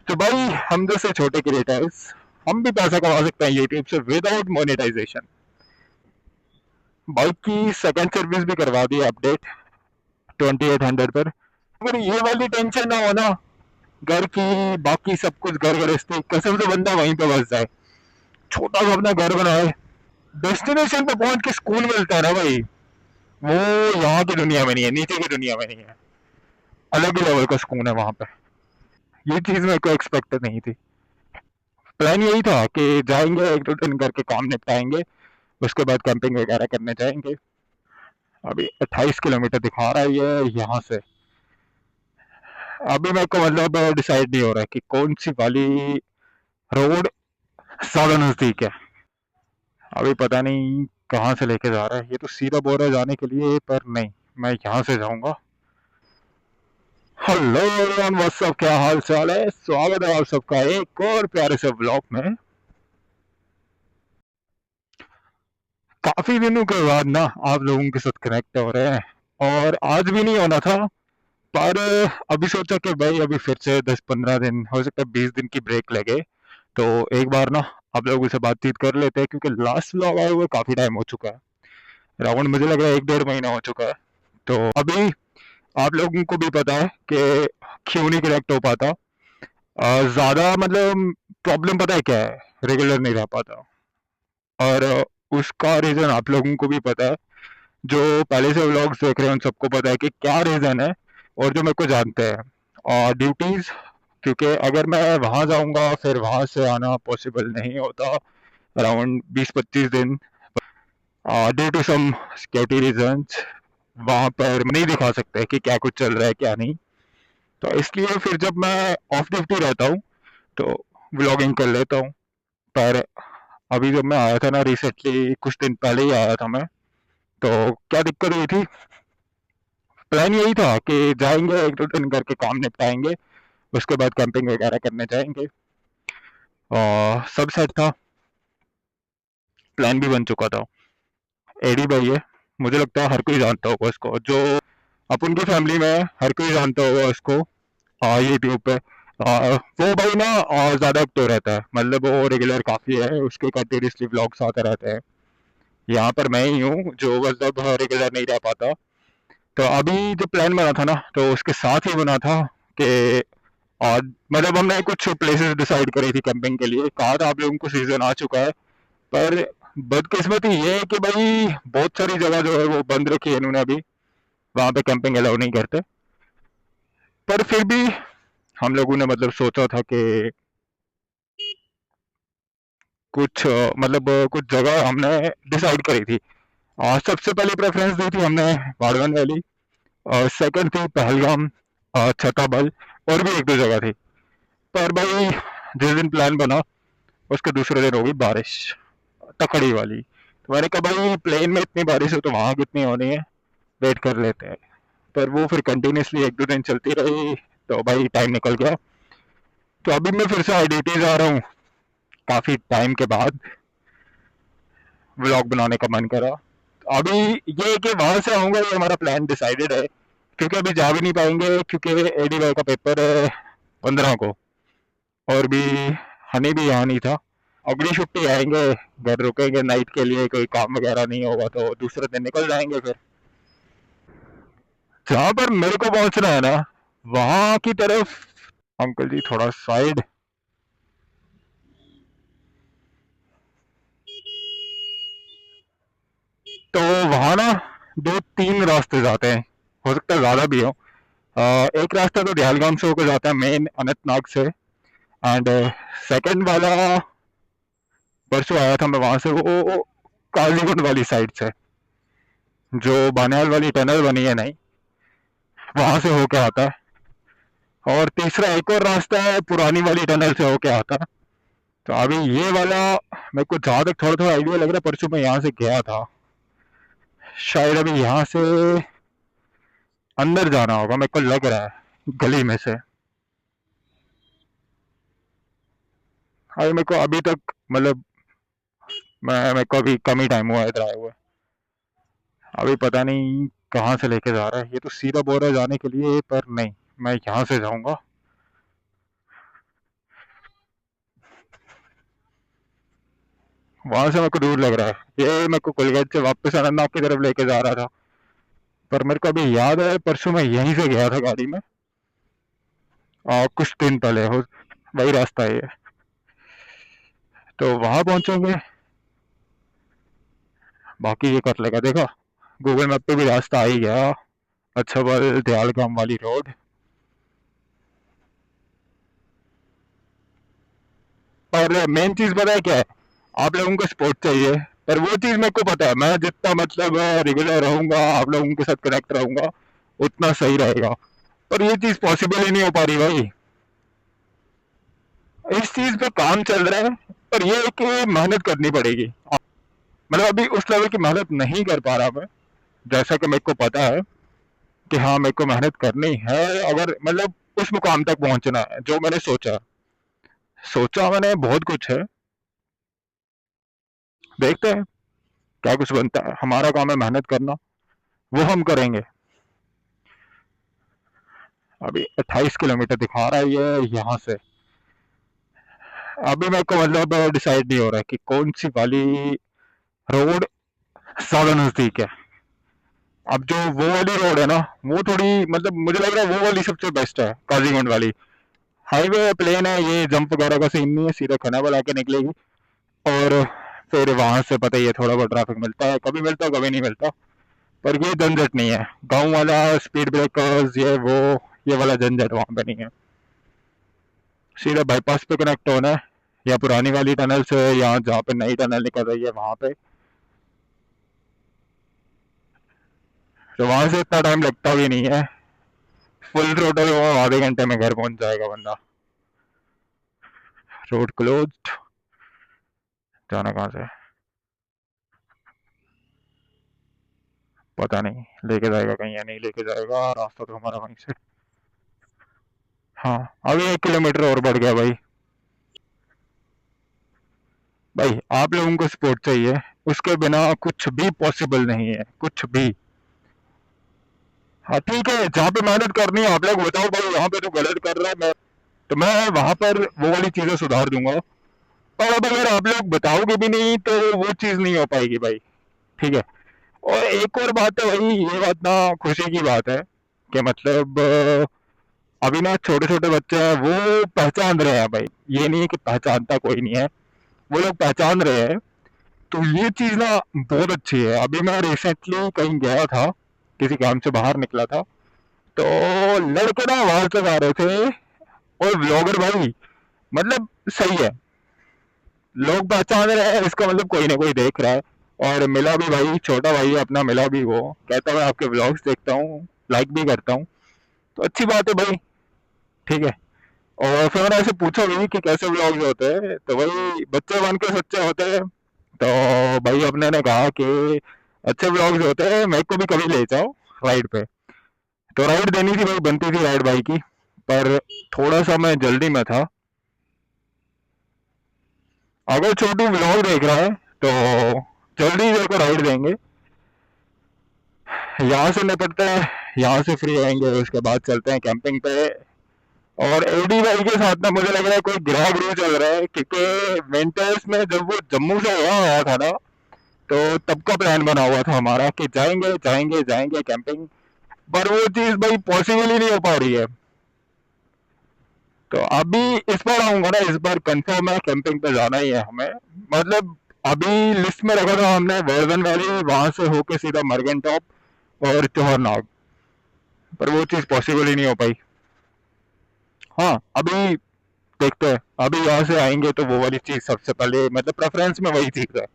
तो भाई हम जैसे छोटे क्रिएटर्स हम भी पैसा कमा सकते हैं यूट्यूब से विदाउट मोनेटाइजेशन। बाइक की सेकंड सर्विस भी करवा दी अपडेट 2800 पर। अगर ये वाली टेंशन ना हो ना घर की, बाकी सब कुछ घर गृहस्थी कसम से बंदा वहीं पे बस जाए, छोटा सा अपना घर बनाए, डेस्टिनेशन पे पहुंच के सुकून मिलता है ना भाई, वो यहाँ की दुनिया में नहीं है, नीचे की दुनिया में नहीं है। अलग ही लेवल का सुकून है वहां पे। ये चीज मेरे को एक्सपेक्ट नहीं थी। प्लान यही था कि जाएंगे एक दो दिन करके काम निपटाएंगे, उसके बाद कैंपिंग वगैरह करने जाएंगे। अभी 28 किलोमीटर दिखा रहा है ये यहाँ से। अभी मेरे को मतलब डिसाइड नहीं हो रहा है कि कौन सी वाली रोड ज्यादा नजदीक है। अभी पता नहीं कहाँ से लेके जा रहा है, ये तो सीधा बोल रहा है जाने के लिए, पर नहीं, मैं यहाँ से जाऊंगा। हेलो एवरीवन, व्हाट्स अप, क्या हाल चाल है, स्वागत है आप सबका एक और प्यारे से ब्लॉग में। काफी दिनों के बाद ना आप लोगों के साथ कनेक्ट हो रहे हैं, और आज भी नहीं होना था, पर अभी सोचा कि भाई अभी फिर से 10-15 दिन, हो सकता है 20 दिन की ब्रेक लगे, तो एक बार ना आप लोगों से बातचीत कर लेते हैं, क्योंकि लास्ट व्लॉग आए हुए काफी टाइम हो चुका है। राउंड मुझे लग रहा है 1-1.5 महीना हो चुका है। तो अभी आप लोगों को भी पता है कि क्यों नहीं कनेक्ट हो पाता। ज्यादा मतलब प्रॉब्लम पता है क्या है, रेगुलर नहीं रह पाता। और उसका रीजन आप लोगों को भी पता है, जो पहले से व्लॉग्स देख रहे हैं उन सबको पता है कि क्या रीजन है, और जो मेरे को जानते हैं, और ड्यूटीज। क्योंकि अगर मैं वहां जाऊंगा फिर वहां से आना पॉसिबल नहीं होता अराउंड 20-25 दिन, due to some security reasons. वहां पर नहीं दिखा सकते कि क्या कुछ चल रहा है क्या नहीं। तो इसलिए फिर जब मैं ऑफ ड्यूटी रहता हूँ तो व्लॉगिंग कर लेता हूँ। पर अभी जब मैं आया था ना रिसेंटली, कुछ दिन पहले ही आया था मैं, तो क्या दिक्कत हुई थी, प्लान यही था कि जाएंगे एक दो दिन करके काम निपटाएंगे, उसके बाद कैंपिंग वगैरह करने जाएंगे, और सब सेट था, प्लान भी बन चुका था। एडी भाई है, मुझे लगता है हर कोई जानता होगा उसको, जो अपन की फैमिली में है, हर कोई जानता होगा उसको। यूट्यूब पे वो भाई ना ज़्यादा एक्टिव रहता है, मतलब वो रेगुलर काफ़ी है, उसके कंटिन्यूसली व्लॉग्स आते रहते हैं। यहाँ पर मैं ही हूँ जो मतलब रेगुलर नहीं रह पाता। तो अभी जो प्लान बना था ना, तो उसके साथ ही बना था कि आज मतलब हमने कुछ प्लेसेस डिसाइड करी थी कैंपिंग के लिए, कहा था आप लोगों को सीजन आ चुका है, पर बदकिस्मती ये है कि भाई बहुत सारी जगह जो है वो बंद रखी है इन्होंने अभी, वहाँ पे कैंपिंग अलाउ नहीं करते। पर फिर भी हम लोगों ने मतलब सोचा था कि कुछ कुछ जगह हमने डिसाइड करी थी। सबसे पहले प्रेफरेंस दी थी हमने बाड़वन वैली, और सेकंड थी पहलगाम, छताबल, और भी एक दो जगह थी। पर भाई जिस दिन प्लान बना उसके दूसरे दिन हो गई बारिश, तकड़ी वाली। तो मैंने कहा भाई प्लेन में इतनी बारिश हो तो वहां कितनी होनी है, वेट कर लेते हैं। पर वो फिर कंटिन्यूसली एक दो दिन चलती रही, तो भाई टाइम निकल गया। तो अभी मैं फिर से आईडीटी आ रहा हूँ, काफी टाइम के बाद व्लॉग बनाने का मन करा। अभी ये कि वहां से आऊंगा ये हमारा प्लान डिसाइडेड है, क्योंकि अभी जा भी नहीं पाएंगे, क्योंकि एडी वाई का पेपर है 15 को, और भी हनी भी यहाँ नहीं था। अगली छुट्टी आएंगे, घर रुकेंगे नाइट के लिए, कोई काम वगैरह नहीं होगा तो दूसरे दिन निकल जाएंगे फिर। जहाँ पर मेरे को पहुंचना है ना वहां की तरफ, अंकल जी थोड़ा साइड। तो वहां ना दो तीन रास्ते जाते हैं, हो सकता है ज्यादा भी हो। एक रास्ता तो दयालगाम से होकर जाता है मेन अनंतनाग से, एंड सेकंड वाला परसों आया था मैं वहां से, वो कालीगुंड वाली साइड से, जो बानियाल वाली टनल बनी है नहीं, वहां से होके आता है। और तीसरा एक और रास्ता है पुरानी वाली टनल से होके आता है। तो अभी ये वाला मेरे को जहाँ तक थोड़ा थोड़ा आइडिया लग रहा है, परसों मैं यहाँ से गया था, शायद अभी यहाँ से अंदर जाना होगा, मेरे को लग रहा है गली में से। अभी मेरे को अभी तक मतलब मेरे को अभी कम ही टाइम हुआ है इधर आए हुए। अभी पता नहीं कहाँ से लेके जा रहा है, ये तो सीधा बोल रहा है जाने के लिए, पर नहीं, मैं यहाँ से जाऊंगा। वहां से मेरे को दूर लग रहा है। ये मेरे को कोलगेट से वापस अनंतनाग की तरफ लेके जा रहा था, पर मेरे को अभी याद है परसों मैं यहीं से गया था गाड़ी में, कुछ दिन पहले हो, वही रास्ता है ये। तो वहां पहुंचेंगे, बाकी ये कर लेगा। देखा, गूगल मैप पे भी रास्ता आ ही गया। अच्छा, बल दयाल गांव वाली रोड। और मेन चीज पता है क्या है, आप लोगों को सपोर्ट चाहिए, पर वो चीज मेरे को पता है, मैं जितना मतलब रेगुलर रहूंगा, आप लोगों के साथ कनेक्ट रहूंगा, उतना सही रहेगा। पर ये चीज पॉसिबल ही नहीं हो पा रही भाई। इस चीज पे काम चल रहा है, पर ये है कि मेहनत करनी पड़ेगी। मतलब अभी उस लेवल की मेहनत नहीं कर पा रहा मैं, जैसा कि मेरे को पता है कि हाँ मेरे को मेहनत करनी है, अगर मतलब उस मुकाम तक पहुंचना है जो मैंने सोचा। सोचा मैंने बहुत कुछ है, देखते हैं क्या कुछ बनता है। हमारा काम है मेहनत करना, वो हम करेंगे। अभी 28 किलोमीटर दिखा रहा है ये यहाँ से। अभी मेरे को मतलब डिसाइड नहीं हो रहा है कि कौन सी वाली रोड ज्यादा नजदीक है। अब जो वो वाली रोड है ना, वो थोड़ी मतलब मुझे लग रहा है वो वाली सबसे बेस्ट है, काजीगुंड वाली। हाईवे प्लेन है, ये जंप वगैरह का सीन नहीं है, सीधा खनाबल आके निकलेगी। और फिर वहां से पता ही है, थोड़ा बहुत ट्रैफिक मिलता है, कभी मिलता है कभी नहीं मिलता। पर ये झंझट नहीं है, गांव वाला स्पीड ब्रेकर्स ये वो, ये वाला झंझट वहां पे नहीं है। सीधा बाईपास पे कनेक्ट होना है, या पुरानी वाली टनल से, या जहाँ पे नई टनल निकल रही है वहां पे। तो वहां से इतना टाइम लगता भी नहीं है। फुल टोटल वो आधे घंटे में घर पहुंच जाएगा बंदा। Road close. जाना कहाँ से है? पता नहीं, लेके जाएगा कहीं या नहीं लेके जाएगा, रास्ता तो हमारा वहीं से। हाँ, अभी 1 किलोमीटर और बढ़ गया भाई। भाई आप लोगों को सपोर्ट चाहिए, उसके बिना कुछ भी पॉसिबल नहीं है, कुछ भी। हाँ ठीक है, जहाँ पे मेहनत करनी है आप लोग बताओ भाई, यहाँ पे तो गलत कर रहा है मैं, तो मैं वहां पर वो वाली चीजें सुधार दूंगा। पर अब अगर आप लोग बताओगे भी नहीं तो वो चीज नहीं हो पाएगी भाई। ठीक है। और एक और बात है भाई, ये बात ना खुशी की बात है कि मतलब अभी ना छोटे छोटे बच्चे हैं, वो पहचान रहे हैं भाई। ये नहीं है कि पहचानता कोई नहीं है, वो लोग पहचान रहे हैं। तो ये चीज ना बहुत अच्छी है। अभी मैं रिसेंटली कहीं गया था, किसी काम से बाहर निकला था, तो लड़के ना आवाज लगा रहे थे, और व्लॉगर भाई मतलब सही है, लोग पहचान रहे हैं, इसका मतलब कोई ना कोई देख रहा है। और मिला भी भाई, छोटा भाई है अपना, मिला भी, वो कहता मैं आपके व्लॉग्स देखता हूँ, लाइक भी करता हूँ। तो अच्छी बात है भाई। ठीक है। और फिर मैंने ऐसे पूछा भी कि कैसे व्लॉग्स होते हैं, तो भाई बच्चे बन के सच्चे होते हैं। तो भाई अपने ने कहा कि अच्छे व्लॉग्स होते हैं, मेरे को भी कभी ले जाओ राइड पे। तो राइड देनी थी भाई, बनती थी राइड भाई की, पर थोड़ा सा मैं जल्दी में था। अगर छोटू व्लॉग देख रहा है तो जल्दी तेरे को राइड देंगे। यहाँ से निपटते हैं, यहाँ से फ्री होंगे, उसके बाद चलते हैं कैंपिंग पे। और एडी भाई के साथ में मुझे लग रहा है कोई ग्रह ग्रह चल रहा है, क्योंकि विंटर्स में जब वो जम्मू से वहाँ आया था ना, तो तब का प्लान बना हुआ था हमारा कि जाएंगे जाएंगे जाएंगे कैंपिंग। पर वो चीज भाई पॉसिबल ही नहीं हो पा रही है। तो अभी इस बार आऊंगा ना, इस बार कंफर्म है कैंपिंग पे जाना ही है हमें। मतलब अभी लिस्ट में रखा था हमने वर्धन वैली, वहां से होके सीधा मर्गन टॉप और चौहरनाग, पर वो चीज पॉसिबल ही नहीं हो पाई। हाँ अभी देखते हैं, अभी यहाँ से आएंगे तो वो वाली चीज सबसे पहले, मतलब प्रेफरेंस में वही चीज है।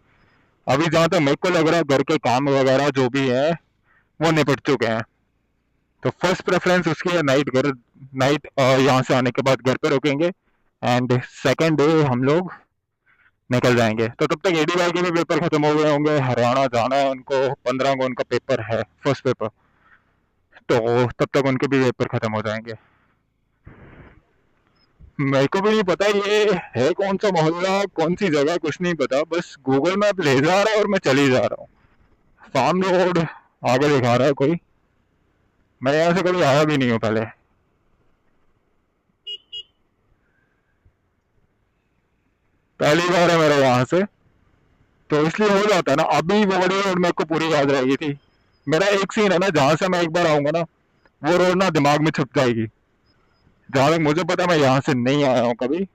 अभी जहाँ तक मेरे को लग रहा है घर के काम वगैरह जो भी है वो निपट चुके हैं। तो फर्स्ट प्रेफरेंस उसकी है नाइट घर, नाइट यहाँ से आने के बाद घर पे रुकेंगे, एंड सेकेंड डे हम लोग निकल जाएंगे। तो तब तक एडी भाई के भी पेपर खत्म हो गए होंगे, हरियाणा जाना है उनको, 15 को उनका पेपर है, फर्स्ट पेपर। तो तब तक उनके भी पेपर खत्म हो जाएंगे। मेरे को भी नहीं पता ये है कौन सा मोहल्ला, कौन सी जगह, कुछ नहीं पता, बस गूगल मैप ले जा रहा है और मैं चली जा रहा हूँ। फार्म रोड आगे दिखा रहा है कोई। मैं यहाँ से कभी आया भी नहीं हूँ पहले। पहली बार है मेरा यहाँ से। तो इसलिए हो जाता है ना। अभी वो वाली रोड मेरे को पूरी याद रहेगी थी। मेरा एक सीन है ना, जहाँ से मैं एक बार आऊंगा ना, वो रोड ना दिमाग में छुप जाएगी। जहाँ तक मुझे पता, मैं यहाँ से नहीं आया हूँ कभी।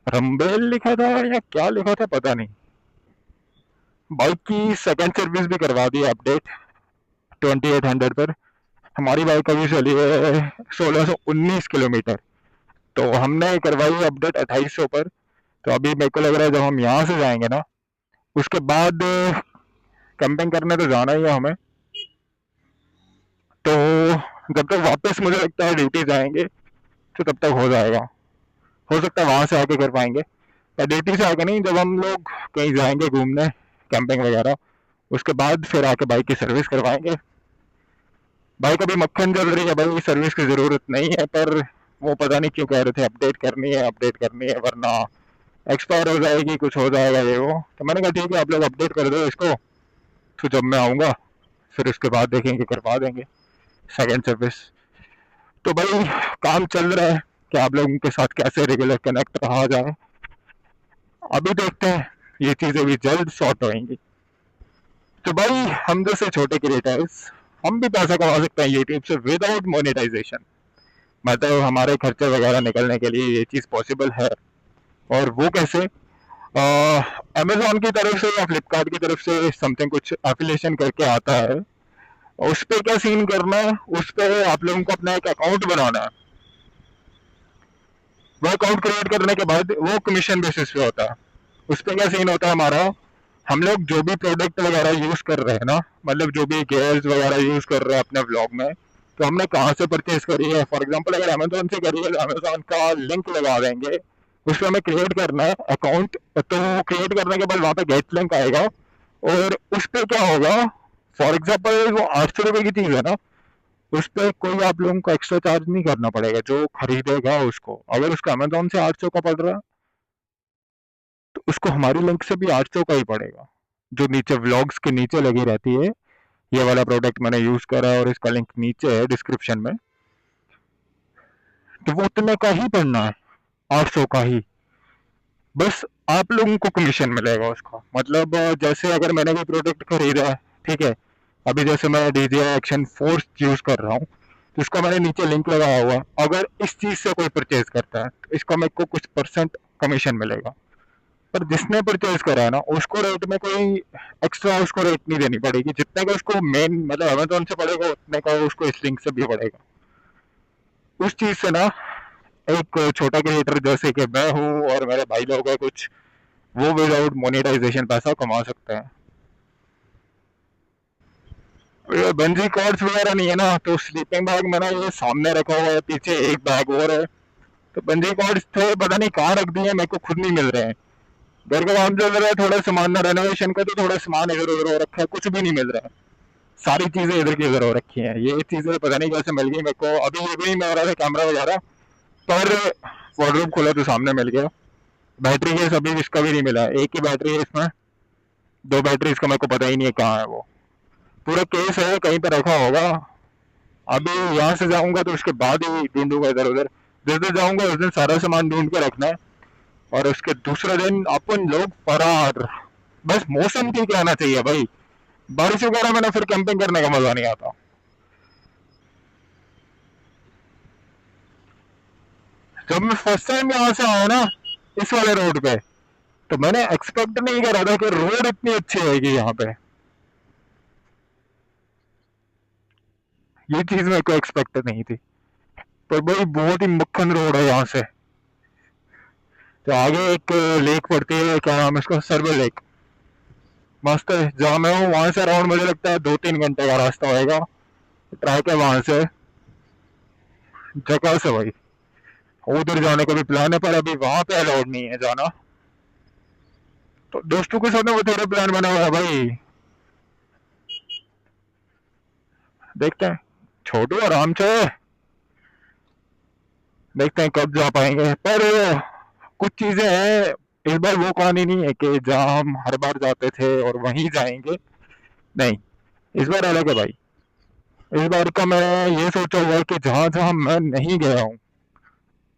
रंबेल लिखा था या क्या लिखा था पता नहीं। बाइक की सेकंड सर्विस भी करवा दी अपडेट 2800 पर। हमारी बाइक अभी चली है 1619 किलोमीटर। तो हमने करवाई अपडेट 2800 पर। तो अभी मेरे को लग रहा है जब हम यहाँ से जाएंगे ना, उसके बाद कैंपिंग करने तो जाना ही है हमें। तो जब तक वापस मुझे लगता है ड्यूटी जाएंगे, तो तब तक हो जाएगा। हो सकता है वहां से आके कर पाएंगे, या ड्यूटी से आके नहीं, जब हम लोग कहीं जाएंगे घूमने, कैंपिंग वगैरह, उसके बाद फिर आके बाइक की सर्विस करवाएंगे। बाइक अभी मक्खन चल रही है भाई, सर्विस की जरूरत नहीं है, पर वो पता नहीं क्यों कह रहे थे अपडेट करनी है, अपडेट करनी है, वरना एक्सपायर हो जाएगी, कुछ हो जाएगा ये वो। तो मैंने कहा ठीक है, आप लोग अपडेट कर दो इसको, तो जब मैं आऊँगा फिर उसके बाद देखेंगे, करवा देंगे सेकेंड सर्विस। तो भाई काम चल रहा है कि आप लोगों के साथ कैसे रेगुलर कनेक्ट रहा जाए। अभी देखते हैं, ये चीज़ें भी जल्द सॉर्ट होंगी। तो भाई हम जैसे छोटे क्रिएटर्स, हम भी पैसा कमा सकते हैं यूट्यूब से विदाउट मोनेटाइजेशन। मतलब हमारे खर्चे वगैरह निकलने के लिए ये चीज़ पॉसिबल है। और वो कैसे? अमेजोन की तरफ से या फ्लिपकार्ट की तरफ से समथिंग कुछ एफिलिएशन करके आता है। उस पे क्या सीन करना है, उस पे आप लोगों को अपना एक अकाउंट बनाना है। वो अकाउंट क्रिएट करने के बाद वो कमीशन बेसिस पे होता है। उस पे क्या सीन होता है हमारा, हम लोग जो भी प्रोडक्ट वगैरह यूज कर रहे हैं ना, मतलब जो भी गेयर्स वगैरह यूज कर रहे हैं अपने व्लॉग में, तो हमने कहाँ से परचेज करी है। फॉर एग्जांपल अगर अमेजोन से करी है तो अमेजोन का लिंक लगा देंगे। उस पर हमें क्रिएट करना है अकाउंट। तो क्रिएट करने के बाद वहाँ पे गेट लिंक आएगा, और उस पर क्या होगा, फॉर एग्जाम्पल वो 800 रुपये की चीज़ है ना, उस पर कोई आप लोगों को एक्स्ट्रा चार्ज नहीं करना पड़ेगा। जो खरीदेगा उसको, अगर उसका अमेजोन से 800 का पड़ रहा है, तो उसको हमारी लिंक से भी 800 का ही पड़ेगा। जो नीचे व्लॉग्स के नीचे लगी रहती है, ये वाला प्रोडक्ट मैंने यूज करा है और इसका लिंक नीचे है डिस्क्रिप्शन में, तो वो उतने का ही पड़ना है, 800 का ही। बस आप लोगों को कमीशन मिलेगा उसका। मतलब जैसे अगर मैंने कोई प्रोडक्ट खरीदा है, ठीक है, अभी जैसे मैं DJI एक्शन फोर्स यूज कर रहा हूँ, तो इसका मैंने नीचे लिंक लगाया हुआ है। अगर इस चीज से कोई परचेज करता है तो इसका मेरे को कुछ परसेंट कमीशन मिलेगा। पर जिसने परचेज करा है ना, उसको रेट में कोई एक्स्ट्रा उसको रेट नहीं देनी पड़ेगी। जितने का उसको मेन मतलब अमेजोन से पड़ेगा, उतने का उसको इस लिंक से भी पड़ेगा। उस चीज से ना एक छोटा क्रिएटर जैसे कि मैं हूँ और मेरे भाई लोग हैं कुछ, वो विदाउट मोनेटाइजेशन पैसा कमा सकते हैं। ये बंजी कॉर्ड्स वगैरह नहीं है ना, तो स्लीपिंग बैग मैंने ये सामने रखा हुआ है, पीछे एक बैग और है। तो बंजी कॉर्ड्स थे, पता नहीं कहाँ रख दिए, मेरे को खुद नहीं मिल रहे हैं। घर का काम चल रहा है, थोड़ा सामान रेनोवेशन का, तो थोड़ा सामान इधर उधर हो रखा है, कुछ भी नहीं मिल रहा है। सारी चीजें इधर की इधर हो रखी हैं। ये चीजें पता नहीं कैसे मिल गई मेरे को। अभी ये भी नहीं मिल रहा था कैमरा वगैरह, पर वार्डरोब खोला तो सामने मिल गया। बैटरी केस अभी इसका भी नहीं मिला, एक ही बैटरी है इसमें, दो बैटरी इसका मेरे को पता ही नहीं है कहाँ है वो। पूरा केस है, कहीं पे रखा होगा। अभी यहाँ से जाऊंगा तो उसके बाद ही ढूंढूंगा इधर उधर। जिस दिन जाऊंगा उस दिन सारा सामान ढूंढ के रखना है, और उसके दूसरे दिन अपन लोग फरार। बस मौसम ठीक रहना चाहिए भाई, बारिश वगैरह में ना फिर कैंपिंग करने का मजा नहीं आता। जब मैं फर्स्ट टाइम यहाँ से आया ना, इस वाले रोड पे, तो मैंने एक्सपेक्ट नहीं करा था कि रोड इतनी अच्छी होगी यहाँ पे। ये चीज मेरे को एक्सपेक्ट नहीं थी। पर भाई बहुत ही मक्खन रोड है यहाँ से। तो आगे एक लेक पड़ती है, क्या नाम है इसका, सर्वे लेक। मस्त है। जहाँ मैं हूँ वहां से अराउंड मुझे लगता है 2-3 घंटे का रास्ता होएगा। ट्रैक है वहां से, जगह से भाई। उधर जाने का भी प्लान है, पर अभी वहां पे अलाउड नहीं है जाना। तो दोस्तों के साथ में वो थोड़ा प्लान बना हुआ है भाई। देखते हैं, छोटू आराम से, देखते हैं कब जा पाएंगे। पर कुछ चीजें हैं, इस बार वो कहानी नहीं है कि जहाँ हम हर बार जाते थे और वहीं जाएंगे। नहीं, इस बार अलग है भाई। इस बार का मैं ये सोचा हुआ है कि जहाँ जहाँ मैं नहीं गया हूँ,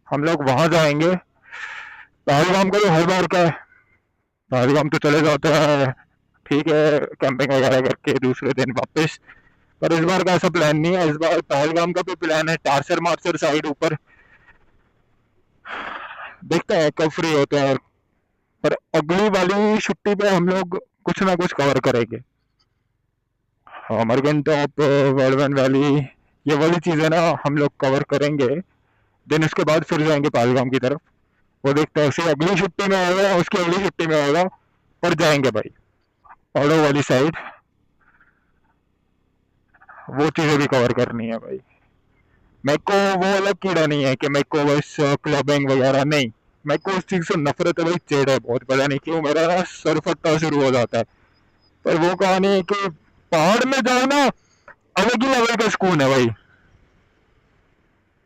हम लोग वहां जाएंगे। पहलगाम का तो हर बार का है, पहलगाम तो चले जाते हैं, ठीक है, कैंपिंग वगैरह करके दूसरे दिन वापस। पर इस बार का ऐसा प्लान नहीं है, इस बार पहलगाम का भी प्लान है, टारसर मारसर साइड ऊपर। देखते हैं कब फ्री होते हैं, पर अगली वाली छुट्टी पे हम लोग कुछ ना कुछ कवर करेंगे। अमरगन टॉप, वर्डवन वैली, ये वाली चीजें ना हम लोग कवर करेंगे। देन उसके बाद फिर जाएंगे पहलगाम की तरफ। वो देखते हैं उसे अगली छुट्टी में आएगा, उसकी अगली छुट्टी में आएगा, पर जाएंगे भाई ऑडो वाली साइड। वो चीजें भी कवर करनी है भाई। मेरे को वो अलग कीड़ा नहीं है कि मेरे को बस क्लबिंग वगैरह नहीं। मेरे को उस चीज से नफरत है भाई, चिढ़ है बहुत, पता नहीं क्यों मेरा ना सर फटना शुरू हो जाता है। पर वो कहानी है कि पहाड़ में जाओ ना, अलग ही लेवल का सुकून है भाई,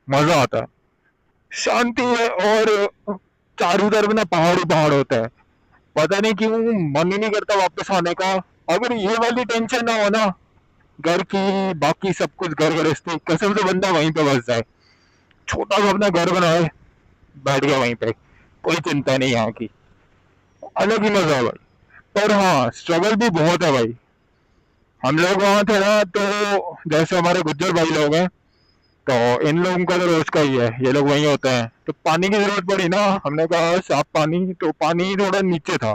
मजा आता है, शांति है, और चारों तरफ ना पहाड़ ही पहाड़ होता है। पता नहीं क्यों मन ही नहीं करता वापस आने का। अगर ये वाली टेंशन ना हो ना, घर की, बाकी सब कुछ, घर गृहस्थी, कसम से बंदा वहीं पे बस जाए, छोटा सा अपना घर बनाए, बैठ गया वहीं पे, कोई चिंता नहीं यहाँ की, अलग ही मजा है भाई। पर हाँ, स्ट्रगल भी बहुत है भाई। हम लोग वहाँ थे ना, तो जैसे हमारे गुज्जर भाई लोग हैं, तो इन लोगों का तो रोज का ही है, ये लोग वहीं होते हैं, तो पानी की जरूरत पड़ी ना, हमने कहा साफ पानी, तो पानी थोड़ा नीचे था।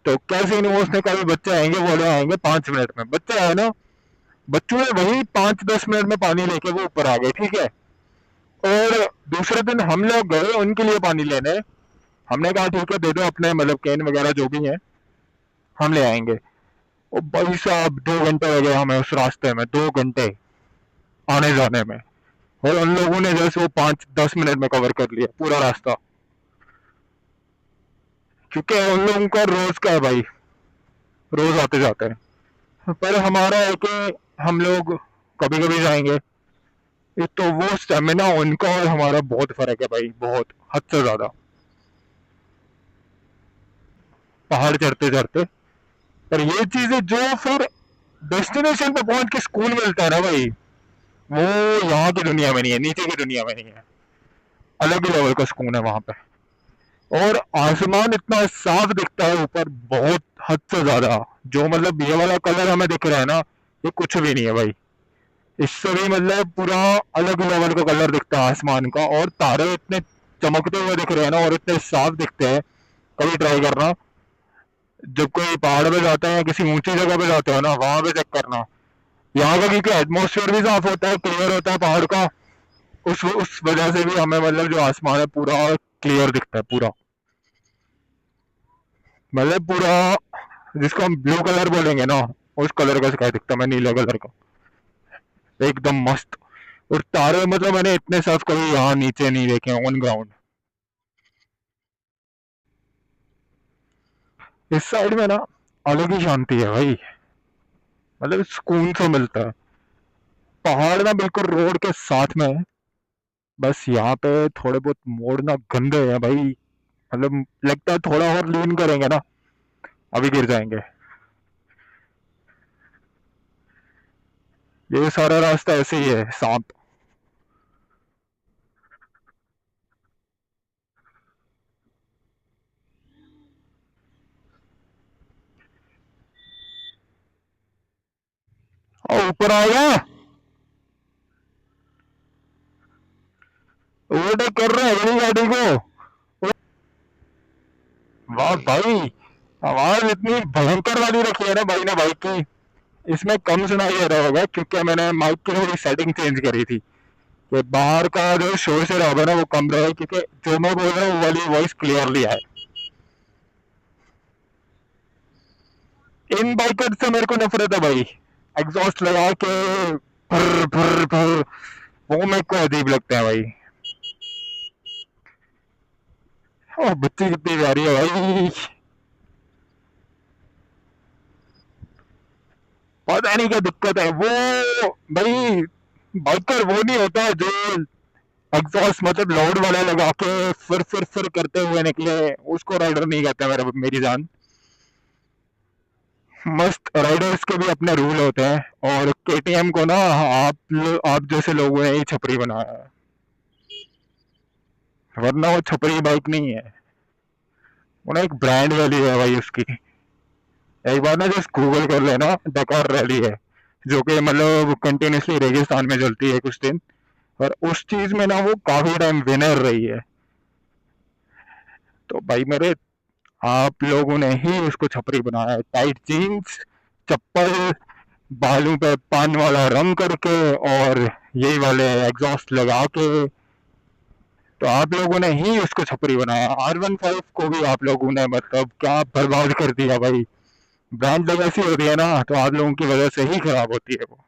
तो कैसे नहीं, उसने कहा बच्चे आएंगे, बोले आएंगे 5 मिनट में, बच्चे आए ना, बच्चों ने वही 5-10 मिनट में पानी लेके वो ऊपर आ गए, ठीक है। और दूसरे दिन हम लोग गए उनके लिए पानी लेने, हमने कहा ठीक है दे दो अपने मतलब कैन वगैरह जो भी है, हम ले आएंगे। और भाई साहब 2 घंटे लगे हमें उस रास्ते में, 2 घंटे आने जाने में। और उन लोगों ने जैसे वो 5-10 मिनट में कवर कर लिया पूरा रास्ता, क्योंकि उन लोगों का रोज का है भाई, रोज आते जाते हैं। पर हमारा है कि हम लोग कभी कभी जाएंगे। एक तो वो स्टेमिना उनका और हमारा बहुत फर्क है भाई, बहुत हद से ज्यादा, पहाड़ चढ़ते चढ़ते। पर ये चीजें जो फिर डेस्टिनेशन पे पहुंच के सुकून मिलता है ना भाई, वो यहाँ की दुनिया में नहीं है, नीचे की दुनिया में नहीं है, अलग ही लेवल का सुकून है वहां पे। और आसमान इतना साफ दिखता है ऊपर, बहुत हद से ज्यादा। जो मतलब ये वाला कलर हमें दिख रहा है ना, ये कुछ भी नहीं है भाई, इससे भी मतलब पूरा अलग लेवल का कलर दिखता है आसमान का। और तारे इतने चमकते हुए दिख रहे हैं ना, और इतने साफ दिखते हैं। कभी ट्राई करना, जब कोई पहाड़ पे जाते हैं, किसी ऊंची जगह पे जाते हो ना, वहां पे चेक करना। यहाँ का क्योंकि एटमोसफियर भी साफ होता है, क्लियर होता है पहाड़ का, उस वजह से भी हमें मतलब जो आसमान है पूरा क्लियर दिखता है पूरा, मतलब पूरा, जिसको हम ब्लू कलर बोलेंगे ना, उस कलर का स्काई दिखता है, मैं नीला कलर का, एकदम मस्त। और तारे मतलब मैंने इतने साफ कभी यहाँ नीचे नहीं देखे ऑन ग्राउंड। इस साइड में ना अलग ही शांति है भाई, मतलब सुकून सा मिलता है। पहाड़ ना बिल्कुल रोड के साथ में है, बस यहाँ पे थोड़े बहुत मोड़ ना गंदे हैं भाई, मतलब लगता है थोड़ा और लीन करेंगे ना, अभी गिर जाएंगे। ये सारा रास्ता ऐसे ही है, सांप। और ऊपर आएगा, ओवरटेक कर रहा है बड़ी गाड़ी को। वाह भाई, आवाज इतनी भयंकर वाली रखी है ना भाई ने बाइक की। इसमें कम सुनाई दे रहा होगा क्योंकि मैंने माइक की थोड़ी सेटिंग चेंज करी थी, कि बाहर का जो शोर से रहा होगा ना वो कम रहे, क्योंकि जो मैं बोल रहा हूँ वो वाली वॉइस क्लियरली आए। इन बाइकर से मेरे को नफरत है भाई, एग्जॉस्ट लगा के फर फर फर, वो मेरे को अजीब लगता है भाई। ओ बच्ची कितनी प्यारी है भाई, पता नहीं क्या दिक्कत है वो भाई। बाइकर वो नहीं होता जो एग्जॉस्ट मतलब लाउड वाला लगा के फिर करते हुए निकले, उसको राइडर नहीं कहता मेरा, मेरी जान। मस्त राइडर्स के भी अपने रूल होते हैं, और केटीएम को ना आप जैसे लोगों ने ही छपरी बनाया है, वरना वो छपरी बाइक नहीं है। उन्हें एक ब्रांड वैल्यू है भाई उसकी। एक बार ना जस्ट गूगल कर लेना, डकार रैली है, जो कि मतलब कंटिन्यूसली रेगिस्तान में चलती है कुछ दिन, और उस चीज में ना वो काफी टाइम विनर रही है। तो भाई मेरे, आप लोगों ने ही उसको छपरी बनाया है। टाइट जीन्स, चप्पल, बालों पे पान वाला रंग करके, और यही वाले एग्जॉस्ट लगा के, तो आप लोगों ने ही उसको छपरी बनाया। R15 को भी आप लोगों ने मतलब क्या बर्बाद कर दिया भाई। ब्रांड जब ऐसी होती है ना, तो आप लोगों की वजह से ही खराब होती है वो।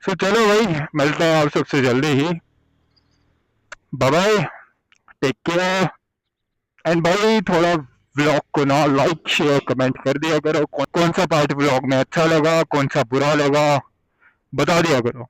सो चलो भाई, मिलते हैं आप सबसे जल्दी ही। Bye bye, take care. And भाई थोड़ा व्लॉग को ना लाइक शेयर कमेंट कर दिया करो, कौन सा पार्ट व्लॉग में अच्छा लगा, कौन सा बुरा लगा, बता दिया करो।